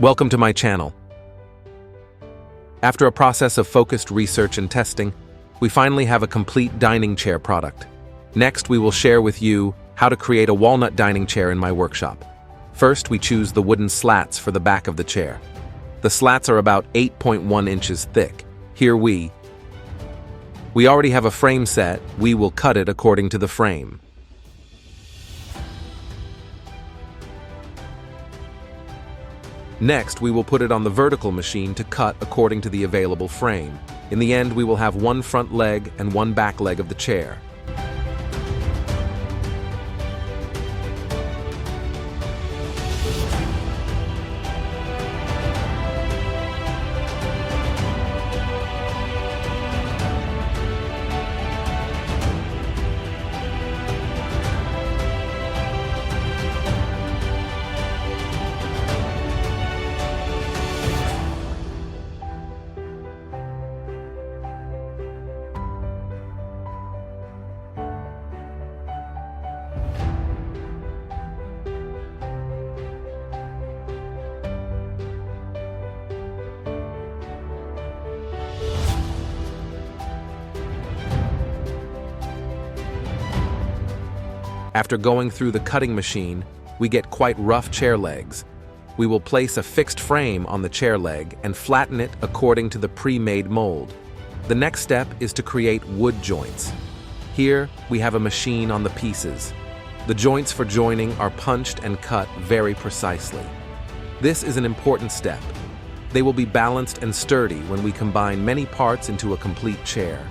Welcome to my channel. After a process of focused research and testing, we finally have a complete dining chair product. Next, we will share with you how to create a walnut dining chair in my workshop. First, we choose the wooden slats for the back of the chair. The slats are about 8.1 inches thick. Here we already have a frame set. We will cut it according to the frame. Next, we will put it on the vertical machine to cut according to the available frame. In the end, we will have one front leg and one back leg of the chair. After going through the cutting machine, we get quite rough chair legs. We will place a fixed frame on the chair leg and flatten it according to the pre-made mold. The next step is to create wood joints. Here, we have a machine on the pieces. The joints for joining are punched and cut very precisely. This is an important step. They will be balanced and sturdy when we combine many parts into a complete chair.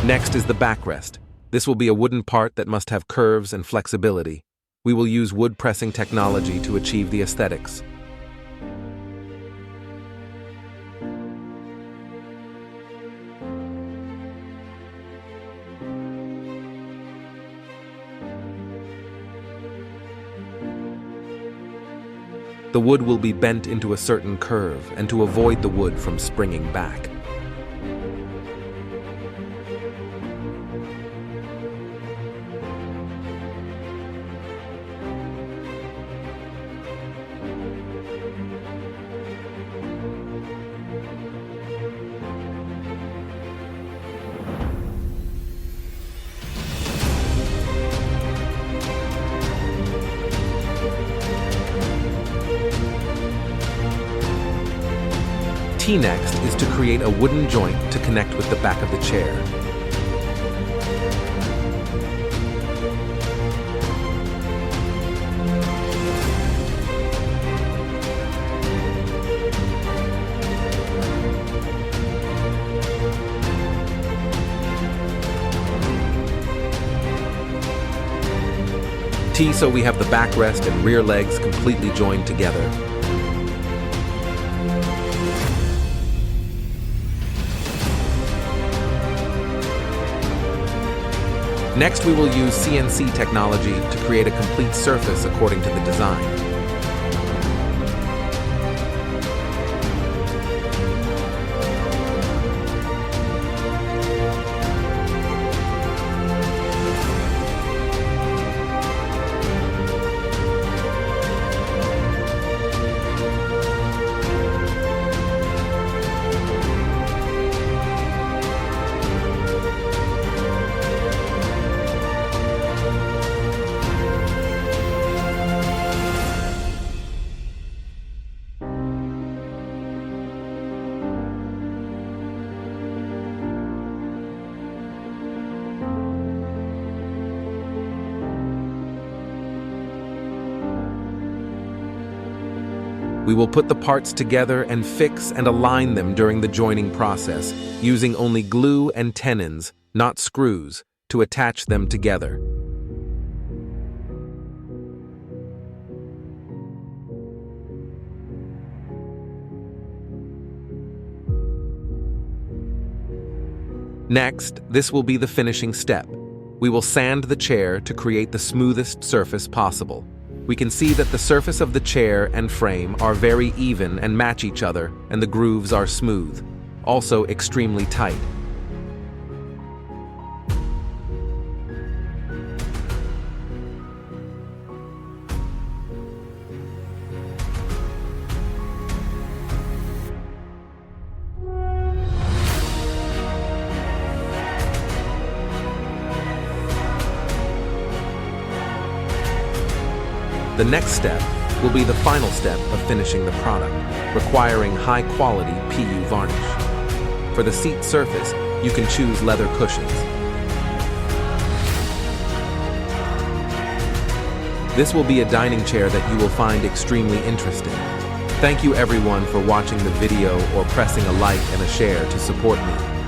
Next is the backrest. This will be a wooden part that must have curves and flexibility. We will use wood pressing technology to achieve the aesthetics. The wood will be bent into a certain curve and to avoid the wood from springing back. Next is to create a wooden joint to connect with the back of the chair. So we have the backrest and rear legs completely joined together. Next, we will use CNC technology to create a complete surface according to the design. We will put the parts together and fix and align them during the joining process, using only glue and tenons, not screws, to attach them together. Next, this will be the finishing step. We will sand the chair to create the smoothest surface possible. We can see that the surface of the chair and frame are very even and match each other, and the grooves are smooth, also extremely tight. The next step will be the final step of finishing the product, requiring high-quality PU varnish. For the seat surface, you can choose leather cushions. This will be a dining chair that you will find extremely interesting. Thank you everyone for watching the video or pressing a like and a share to support me.